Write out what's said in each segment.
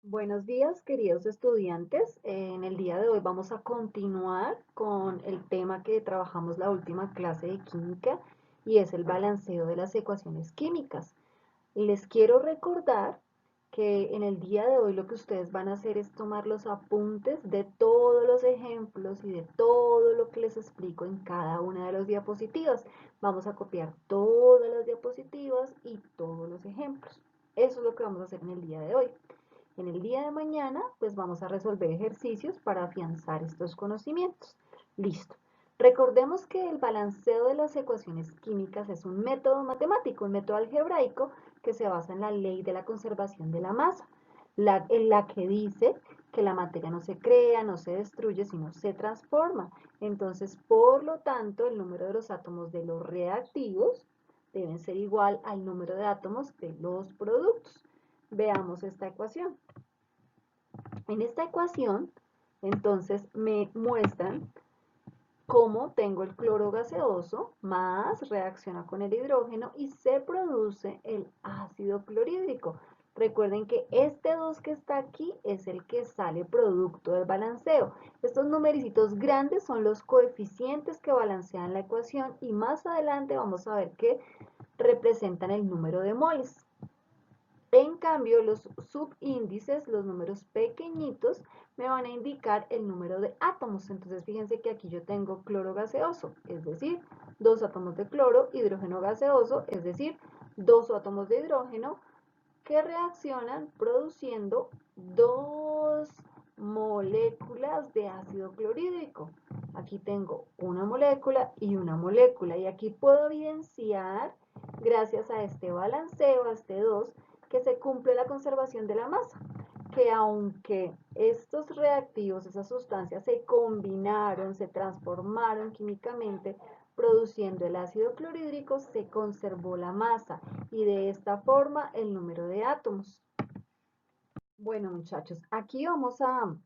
Buenos días, queridos estudiantes. En el día de hoy vamos a continuar con el tema que trabajamos la última clase de química y es el balanceo de las ecuaciones químicas. Les quiero recordar que en el día de hoy lo que ustedes van a hacer es tomar los apuntes de todos los ejemplos y de todo lo que les explico en cada una de las diapositivas. Vamos a copiar todas las diapositivas y todos los ejemplos. Eso es lo que vamos a hacer en el día de hoy. En el día de mañana, pues vamos a resolver ejercicios para afianzar estos conocimientos. Listo. Recordemos que el balanceo de las ecuaciones químicas es un método matemático, un método algebraico que se basa en la ley de la conservación de la masa, en la que dice que la materia no se crea, no se destruye, sino se transforma. Entonces, por lo tanto, el número de los átomos de los reactivos deben ser igual al número de átomos de los productos. Veamos esta ecuación. En esta ecuación, entonces, me muestran cómo tengo el cloro gaseoso más reacciona con el hidrógeno y se produce el ácido clorhídrico. Recuerden que este 2 que está aquí es el que sale producto del balanceo. Estos numericitos grandes son los coeficientes que balancean la ecuación y más adelante vamos a ver que representan el número de moles. En cambio, los subíndices, los números pequeñitos, me van a indicar el número de átomos. Entonces, fíjense que aquí yo tengo cloro gaseoso, es decir, 2 átomos de cloro, hidrógeno gaseoso, es decir, 2 átomos de hidrógeno, que reaccionan produciendo 2 moléculas de ácido clorhídrico. Aquí tengo una molécula y una molécula. Y aquí puedo evidenciar, gracias a este balanceo, a este 2, que se cumple la conservación de la masa. Que aunque estos reactivos, esas sustancias se combinaron, se transformaron químicamente, produciendo el ácido clorhídrico, se conservó la masa y de esta forma el número de átomos. Bueno, muchachos, aquí vamos a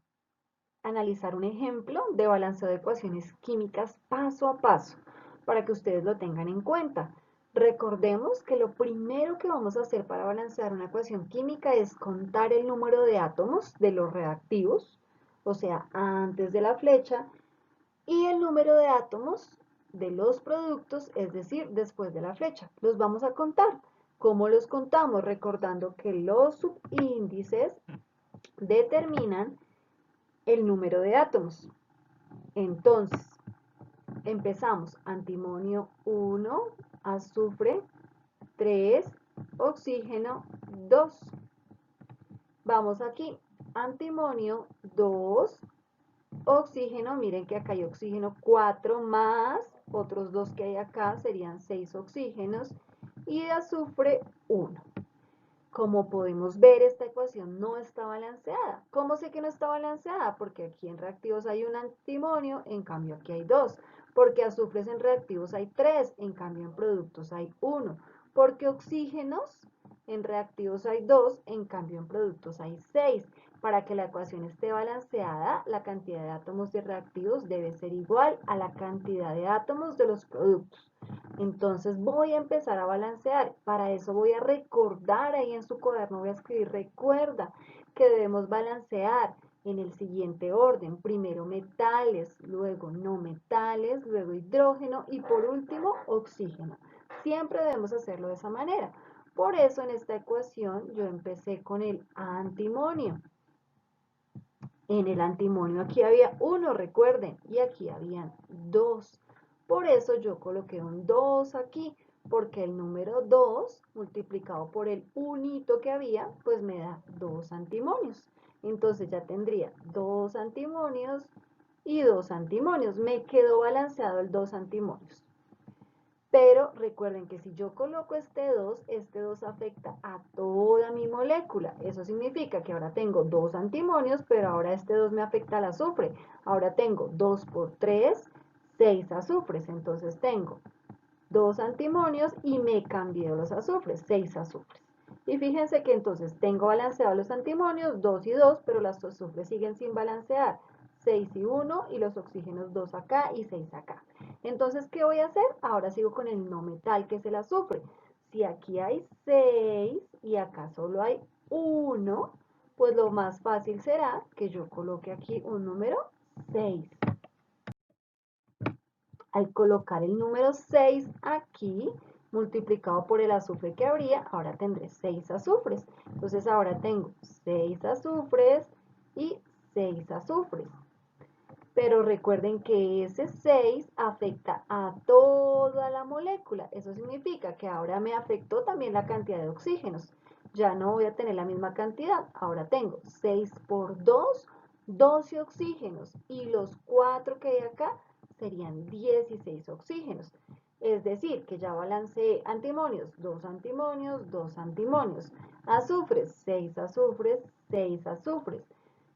analizar un ejemplo de balanceo de ecuaciones químicas paso a paso para que ustedes lo tengan en cuenta. Recordemos que lo primero que vamos a hacer para balancear una ecuación química es contar el número de átomos de los reactivos, o sea, antes de la flecha, y el número de átomos de los productos, es decir, después de la flecha. Los vamos a contar. ¿Cómo los contamos? Recordando que los subíndices determinan el número de átomos. Entonces, empezamos. Antimonio 1, azufre 3, oxígeno 2. Vamos aquí. Antimonio 2, oxígeno, miren que acá hay oxígeno 4 más otros 2 que hay acá, serían 6 oxígenos, y de azufre 1. Como podemos ver, esta ecuación no está balanceada. ¿Cómo sé que no está balanceada? Porque aquí en reactivos hay un antimonio, en cambio aquí hay 2. Porque azufres en reactivos hay 3, en cambio en productos hay 1. Porque oxígenos en reactivos hay 2, en cambio en productos hay 6. Para que la ecuación esté balanceada, la cantidad de átomos de reactivos debe ser igual a la cantidad de átomos de los productos. Entonces voy a empezar a balancear. Para eso voy a recordar ahí en su cuaderno, voy a escribir, recuerda que debemos balancear en el siguiente orden. Primero metales, luego no metales, luego hidrógeno y por último oxígeno. Siempre debemos hacerlo de esa manera. Por eso en esta ecuación yo empecé con el antimonio. En el antimonio aquí había 1, recuerden, y aquí habían 2. Por eso yo coloqué un 2 aquí, porque el número 2 multiplicado por el unito que había, pues me da 2 antimonios. Entonces ya tendría 2 antimonios y 2 antimonios. Me quedó balanceado el 2 antimonios. Pero recuerden que si yo coloco este 2 afecta a toda mi molécula. Eso significa que ahora tengo 2 antimonios, pero ahora este 2 me afecta al azufre. Ahora tengo 2 por 3, 6 azufres. Entonces tengo 2 antimonios y me cambié los azufres, 6 azufres. Y fíjense que entonces tengo balanceados los antimonios, 2 y 2, pero los azufres siguen sin balancear. 6 y 1 y los oxígenos 2 acá y 6 acá. Entonces, ¿qué voy a hacer? Ahora sigo con el no metal, que es el azufre. Si aquí hay 6 y acá solo hay 1, Pues lo más fácil será que yo coloque aquí un número 6. Al colocar el número 6 aquí, multiplicado por el azufre que habría, ahora tendré 6 azufres. Entonces ahora tengo 6 azufres y 6 azufres. Pero recuerden que ese 6 afecta a toda la molécula. Eso significa que ahora me afectó también la cantidad de oxígenos. Ya no voy a tener la misma cantidad. Ahora tengo 6 por 2, 12 oxígenos. Y los 4 que hay acá serían 16 oxígenos. Es decir, que ya balanceé antimonios, 2 antimonios, 2 antimonios. Azufres, 6 azufres, 6 azufres.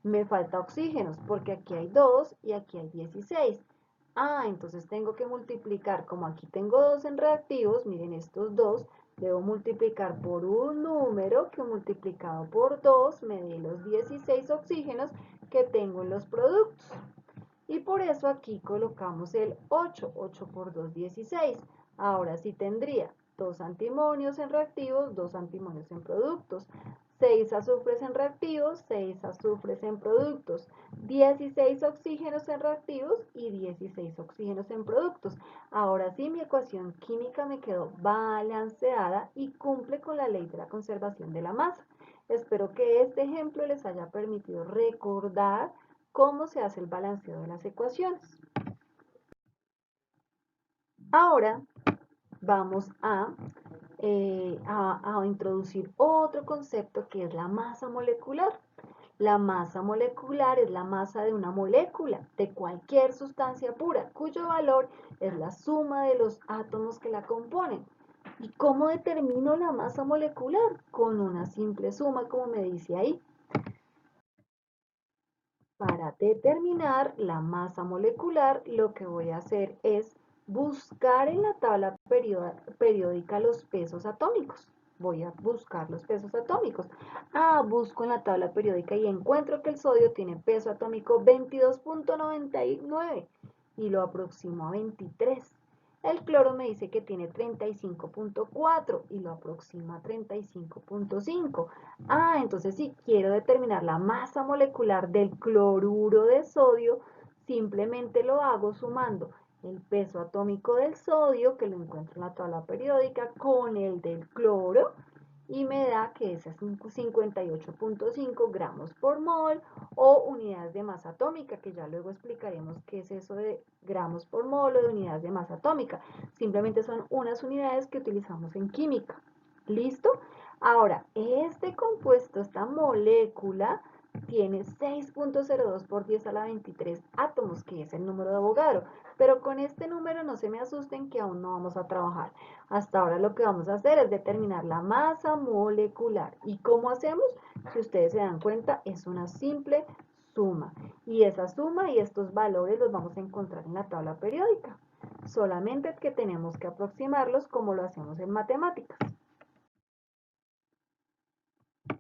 Me falta oxígenos porque aquí hay 2 y aquí hay 16. Ah, entonces tengo que multiplicar, como aquí tengo 2 en reactivos, miren estos 2, debo multiplicar por un número que multiplicado por 2 me dé los 16 oxígenos que tengo en los productos. Y por eso aquí colocamos el 8, 8 por 2, 16. Ahora sí tendría 2 antimonios en reactivos, 2 antimonios en productos, 6 azufres en reactivos, 6 azufres en productos, 16 oxígenos en reactivos y 16 oxígenos en productos. Ahora sí mi ecuación química me quedó balanceada y cumple con la ley de la conservación de la masa. Espero que este ejemplo les haya permitido recordar cómo se hace el balanceo de las ecuaciones. Ahora vamos a introducir otro concepto que es la masa molecular. La masa molecular es la masa de una molécula, de cualquier sustancia pura, cuyo valor es la suma de los átomos que la componen. ¿Y cómo determino la masa molecular? Con una simple suma, como me dice ahí. Para determinar la masa molecular, lo que voy a hacer es buscar en la tabla periódica los pesos atómicos. Voy a buscar los pesos atómicos. Busco en la tabla periódica y encuentro que el sodio tiene peso atómico 22.99 y lo aproximo a 23. El cloro me dice que tiene 35.4 y lo aproxima a 35.5. Entonces si quiero determinar la masa molecular del cloruro de sodio, simplemente lo hago sumando el peso atómico del sodio, que lo encuentro en la tabla periódica, con el del cloro, y me da que es 58.5 gramos por mol o unidades de masa atómica, que ya luego explicaremos qué es eso de gramos por mol o de unidades de masa atómica. Simplemente son unas unidades que utilizamos en química. ¿Listo? Ahora, este compuesto, esta molécula, tiene 6.02 por 10 a la 23 átomos, que es el número de Avogadro. Pero con este número no se me asusten que aún no vamos a trabajar. Hasta ahora lo que vamos a hacer es determinar la masa molecular. ¿Y cómo hacemos? Si ustedes se dan cuenta, es una simple suma. Y esa suma y estos valores los vamos a encontrar en la tabla periódica. Solamente que tenemos que aproximarlos como lo hacemos en matemáticas.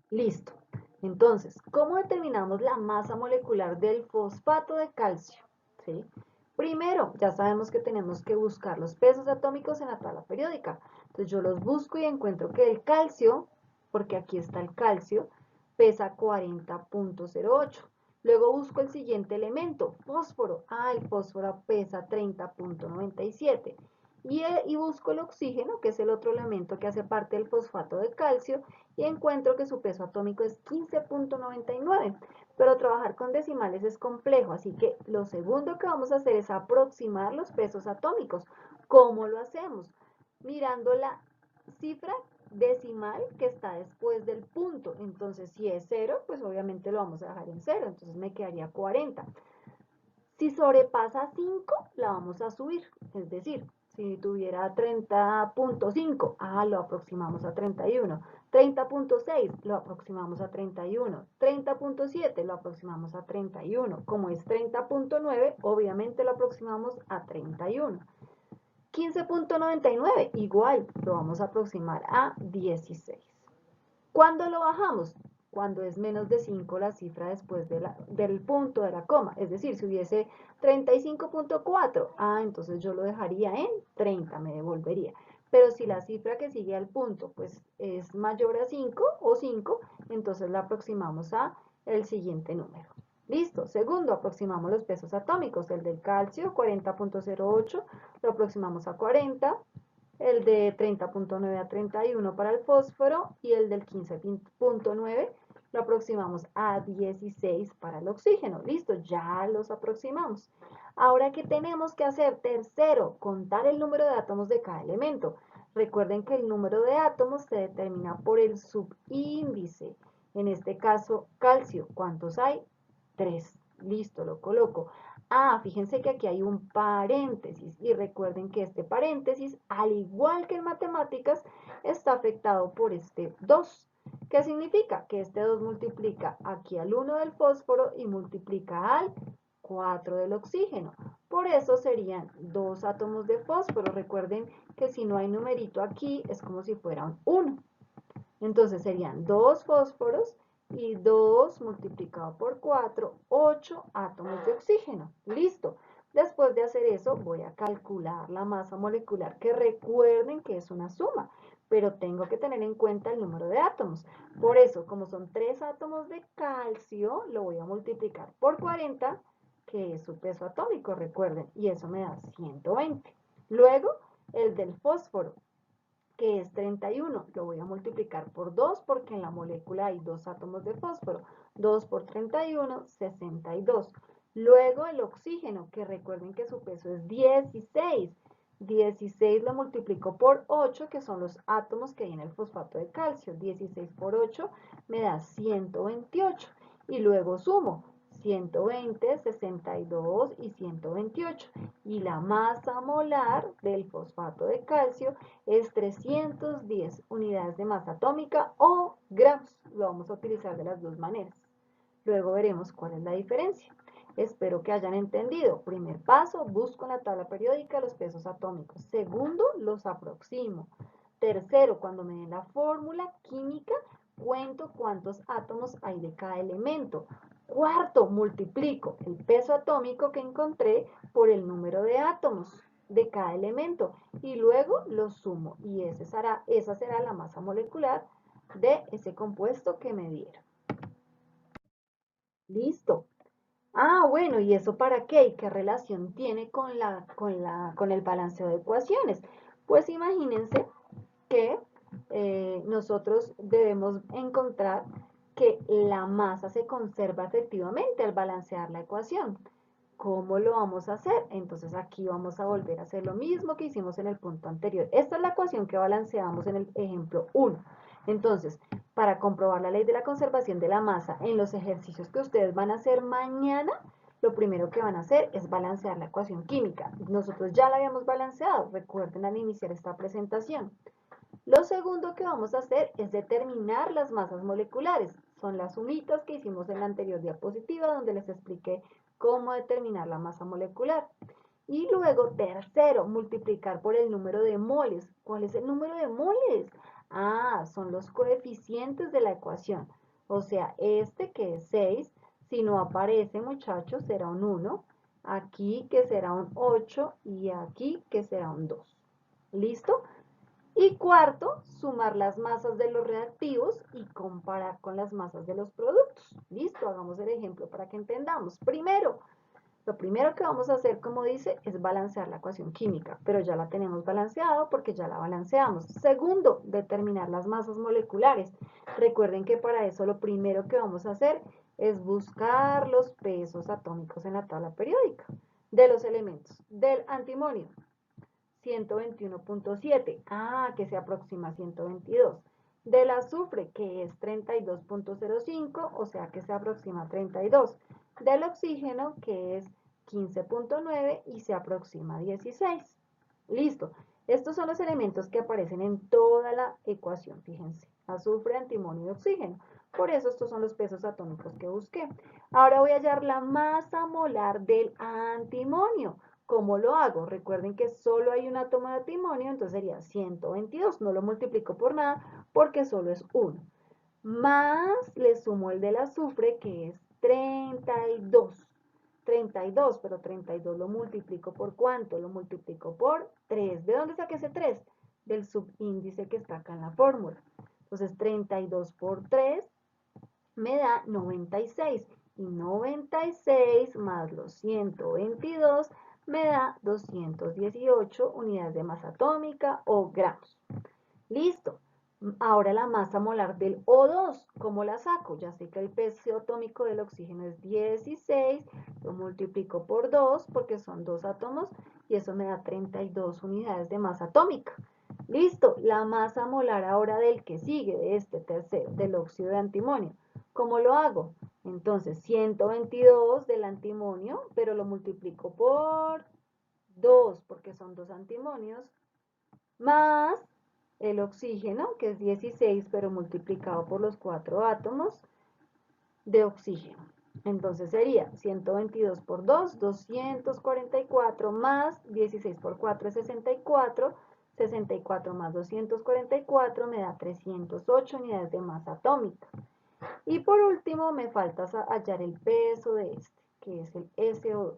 Listo. Entonces, ¿cómo determinamos la masa molecular del fosfato de calcio? ¿Sí? Primero, ya sabemos que tenemos que buscar los pesos atómicos en la tabla periódica. Entonces yo los busco y encuentro que el calcio, porque aquí está el calcio, pesa 40.08. Luego busco el siguiente elemento, fósforo. El fósforo pesa 30.97. Y busco el oxígeno, que es el otro elemento que hace parte del fosfato de calcio, y encuentro que su peso atómico es 15.99. Pero trabajar con decimales es complejo, así que lo segundo que vamos a hacer es aproximar los pesos atómicos. ¿Cómo lo hacemos? Mirando la cifra decimal que está después del punto. Entonces, si es 0, pues obviamente lo vamos a dejar en 0. Entonces me quedaría 40. Si sobrepasa 5, la vamos a subir. Es decir, si tuviera 30.5, lo aproximamos a 31. 30.6 lo aproximamos a 31. 30.7 lo aproximamos a 31. Como es 30.9, obviamente lo aproximamos a 31. 15.99, igual lo vamos a aproximar a 16. ¿Cuándo lo bajamos? Cuando es menos de 5 la cifra después del punto de la coma. Es decir, si hubiese 35.4, entonces yo lo dejaría en 30, me devolvería. pero si la cifra que sigue al punto pues es mayor a 5 o 5, entonces la aproximamos a el siguiente número. Listo. Segundo, aproximamos los pesos atómicos. El del calcio, 40.08, lo aproximamos a 40. El de 30.9 a 31 para el fósforo y el del 15.9 lo aproximamos a 16 para el oxígeno. Listo, ya los aproximamos. Ahora, ¿qué tenemos que hacer? Tercero, contar el número de átomos de cada elemento. Recuerden que el número de átomos se determina por el subíndice. En este caso, calcio. ¿Cuántos hay? 3. Listo, lo coloco. Ah, fíjense que aquí hay un paréntesis y recuerden que este paréntesis, al igual que en matemáticas, está afectado por este 2. ¿Qué significa? Que este 2 multiplica aquí al 1 del fósforo y multiplica al 4 del oxígeno. Por eso serían 2 átomos de fósforo. Recuerden que si no hay numerito aquí, es como si fuera un 1. Entonces serían 2 fósforos y 2 multiplicado por 4, 8 átomos de oxígeno. Listo. Después de hacer eso, voy a calcular la masa molecular, que recuerden que es una suma, pero tengo que tener en cuenta el número de átomos. Por eso, como son 3 átomos de calcio, lo voy a multiplicar por 40, que es su peso atómico, recuerden, y eso me da 120. Luego, el del fósforo, que es 31. Lo voy a multiplicar por 2 porque en la molécula hay 2 átomos de fósforo. 2 por 31, 62. Luego el oxígeno, que recuerden que su peso es 16. 16 lo multiplico por 8, que son los átomos que hay en el fosfato de calcio. 16 por 8 me da 128. Y luego sumo 120, 62 y 128. Y la masa molar del fosfato de calcio es 310 unidades de masa atómica o gramos. Lo vamos a utilizar de las dos maneras. Luego veremos cuál es la diferencia. Espero que hayan entendido. Primer paso, busco en la tabla periódica los pesos atómicos. Segundo, los aproximo. Tercero, cuando me den la fórmula química, cuento cuántos átomos hay de cada elemento. Cuarto, multiplico el peso atómico que encontré por el número de átomos de cada elemento y luego los sumo y esa será la masa molecular de ese compuesto que me dieron. Listo. Ah, bueno, ¿y eso para qué? ¿Y qué relación tiene con el balanceo de ecuaciones? Pues imagínense que nosotros debemos encontrar que la masa se conserva efectivamente al balancear la ecuación. ¿Cómo lo vamos a hacer? Entonces aquí vamos a volver a hacer lo mismo que hicimos en el punto anterior. Esta es la ecuación que balanceamos en el ejemplo 1. Entonces, para comprobar la ley de la conservación de la masa en los ejercicios que ustedes van a hacer mañana, lo primero que van a hacer es balancear la ecuación química. Nosotros ya la habíamos balanceado, recuerden al iniciar esta presentación. Lo segundo que vamos a hacer es determinar las masas moleculares. Son las sumitas que hicimos en la anterior diapositiva donde les expliqué cómo determinar la masa molecular. Y luego, tercero, multiplicar por el número de moles. ¿Cuál es el número de moles? Ah, son los coeficientes de la ecuación. O sea, este que es 6, si no aparece, muchachos, será un 1. Aquí que será un 8 y aquí que será un 2. ¿Listo? Y cuarto, sumar las masas de los reactivos y comparar con las masas de los productos. Listo, hagamos el ejemplo para que entendamos. Lo primero que vamos a hacer, como dice, es balancear la ecuación química, pero ya la tenemos balanceado porque ya la balanceamos. Segundo, determinar las masas moleculares. Recuerden que para eso lo primero que vamos a hacer es buscar los pesos atómicos en la tabla periódica de los elementos. Del antimonio, 121.7, que se aproxima a 122. Del azufre, que es 32.05, o sea que se aproxima a 32. Del oxígeno, que es 15.9 y se aproxima a 16. Listo. Estos son los elementos que aparecen en toda la ecuación, fíjense. Azufre, antimonio y oxígeno. Por eso estos son los pesos atómicos que busqué. Ahora voy a hallar la masa molar del antimonio. ¿Cómo lo hago? Recuerden que solo hay un átomo de antimonio, entonces sería 122. No lo multiplico por nada porque solo es 1. Más le sumo el del azufre, que es 32. 32, pero 32 lo multiplico por ¿cuánto? Lo multiplico por 3. ¿De dónde saqué ese 3? del subíndice que está acá en la fórmula. Entonces 32 por 3 me da 96. Y 96 más los 122 me da 218 unidades de masa atómica o gramos. Listo. Ahora la masa molar del O2, ¿cómo la saco? Ya sé que el peso atómico del oxígeno es 16, lo multiplico por 2 porque son dos átomos y eso me da 32 unidades de masa atómica. Listo, la masa molar ahora del que sigue, de este tercero, del óxido de antimonio. ¿Cómo lo hago? Entonces, 122 del antimonio, pero lo multiplico por 2 porque son dos antimonios, más el oxígeno, que es 16, pero multiplicado por los 4 átomos de oxígeno. Entonces sería 122 por 2, 244, más 16 por 4 es 64, 64 más 244 me da 308 unidades de masa atómica. Y por último me falta hallar el peso de este, que es el SO2,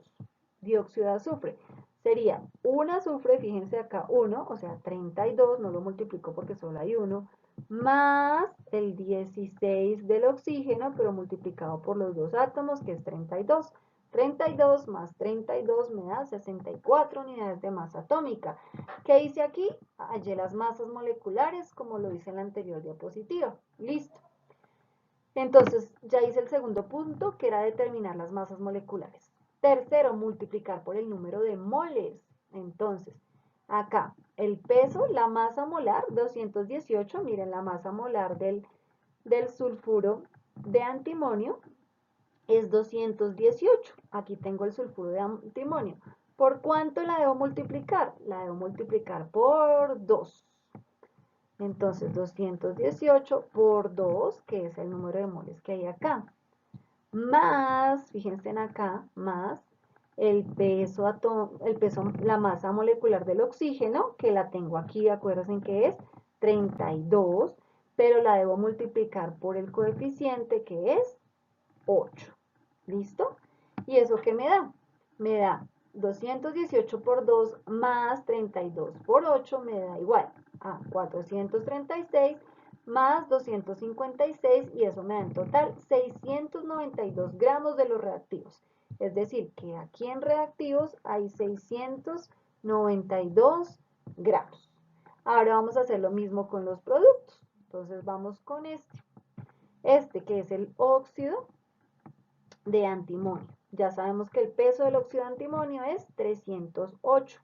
dióxido de azufre. Sería un azufre, fíjense acá, 1, o sea, 32, no lo multiplico porque solo hay 1, más el 16 del oxígeno, pero multiplicado por los dos átomos, que es 32. 32 más 32 me da 64 unidades de masa atómica. ¿Qué hice aquí? Hallé las masas moleculares, como lo hice en la anterior diapositiva. Listo. Entonces, ya hice el segundo punto, que era determinar las masas moleculares. Tercero, multiplicar por el número de moles. Entonces, acá, el peso, la masa molar, 218, miren la masa molar del sulfuro de antimonio, es 218. Aquí tengo el sulfuro de antimonio. ¿Por cuánto la debo multiplicar? La debo multiplicar por 2. Entonces, 218 por 2, que es el número de moles que hay acá, más, fíjense en acá, más el peso, la masa molecular del oxígeno, que la tengo aquí, acuérdense que es 32, pero la debo multiplicar por el coeficiente, que es 8. ¿Listo? ¿Y eso qué me da? Me da 218 por 2 más 32 por 8 me da igual a 436 más 256 y eso me da en total 692 gramos de los reactivos. Es decir, que aquí en reactivos hay 692 gramos. Ahora vamos a hacer lo mismo con los productos. Entonces vamos con este que es el óxido de antimonio. Ya sabemos que el peso del óxido de antimonio es 308.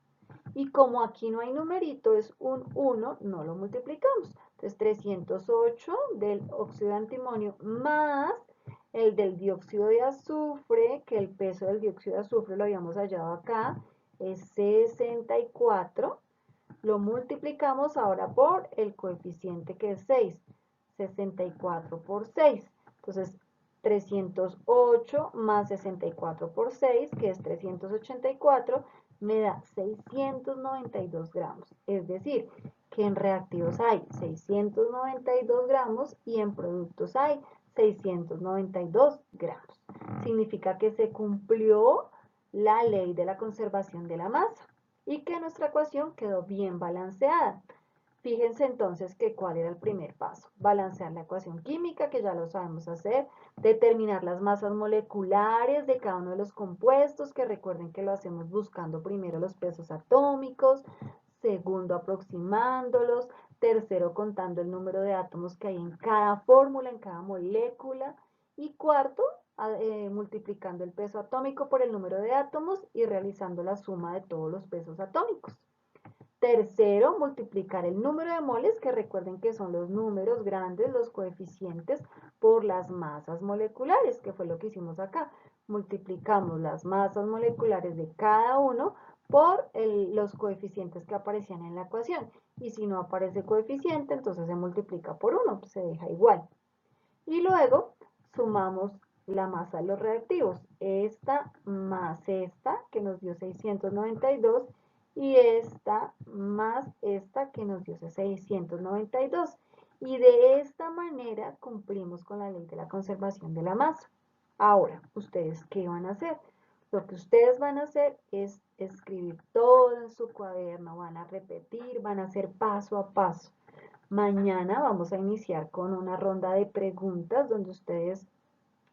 Y como aquí no hay numerito, es un 1, no lo multiplicamos. Entonces 308 del óxido de antimonio más el del dióxido de azufre, que el peso del dióxido de azufre lo habíamos hallado acá, es 64. Lo multiplicamos ahora por el coeficiente que es 6. 64 por 6. Entonces 308 más 64 por 6, que es 384, me da 692 gramos. Es decir, que en reactivos hay 692 gramos y en productos hay 692 gramos. Significa que se cumplió la ley de la conservación de la masa y que nuestra ecuación quedó bien balanceada. Fíjense entonces que cuál era el primer paso. Balancear la ecuación química, que ya lo sabemos hacer, determinar las masas moleculares de cada uno de los compuestos, que recuerden que lo hacemos buscando primero los pesos atómicos, segundo aproximándolos, tercero contando el número de átomos que hay en cada fórmula, en cada molécula, y cuarto, multiplicando el peso atómico por el número de átomos y realizando la suma de todos los pesos atómicos. Tercero, multiplicar el número de moles, que recuerden que son los números grandes, los coeficientes, por las masas moleculares, que fue lo que hicimos acá. Multiplicamos las masas moleculares de cada uno por los coeficientes que aparecían en la ecuación. Y si no aparece coeficiente, entonces se multiplica por 1, se deja igual. Y luego sumamos la masa de los reactivos. Esta más esta, que nos dio 692, y esta más esta, que nos dio 692. Y de esta manera cumplimos con la ley de la conservación de la masa. Ahora, ¿ustedes qué van a hacer? Lo que ustedes van a hacer es escribir todo en su cuaderno, van a repetir, van a hacer paso a paso. Mañana vamos a iniciar con una ronda de preguntas donde ustedes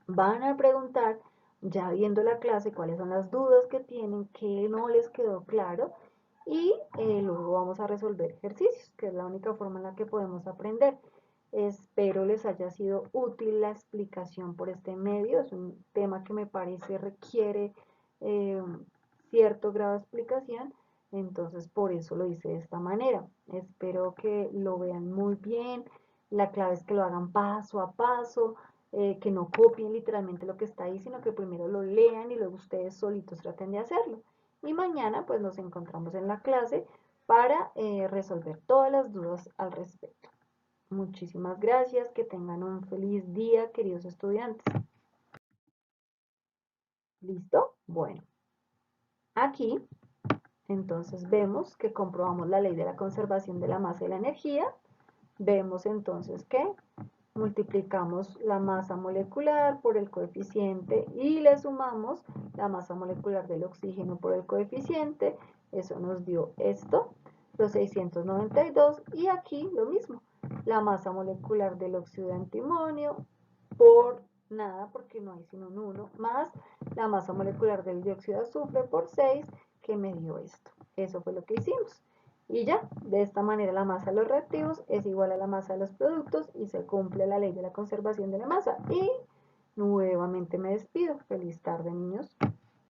van a preguntar, ya viendo la clase, cuáles son las dudas que tienen, qué no les quedó claro y luego vamos a resolver ejercicios, que es la única forma en la que podemos aprender. Espero les haya sido útil la explicación por este medio. Es un tema que me parece requiere eh, cierto grado de explicación, entonces por eso lo hice de esta manera. Espero que lo vean muy bien. La clave es que lo hagan paso a paso, que no copien literalmente lo que está ahí, sino que primero lo lean y luego ustedes solitos traten de hacerlo. Y mañana pues nos encontramos en la clase para resolver todas las dudas al respecto. Muchísimas gracias, que tengan un feliz día, queridos estudiantes. ¿Listo? Bueno, aquí entonces vemos que comprobamos la ley de la conservación de la masa y la energía. Vemos entonces que multiplicamos la masa molecular por el coeficiente y le sumamos la masa molecular del oxígeno por el coeficiente. Eso nos dio esto, los 692, y aquí lo mismo, la masa molecular del óxido de antimonio por nada, porque no hay sino un 1, más la masa molecular del dióxido de azufre por 6, que me dio esto. Eso fue lo que hicimos. Y ya, de esta manera la masa de los reactivos es igual a la masa de los productos y se cumple la ley de la conservación de la masa. Y nuevamente me despido. Feliz tarde, niños.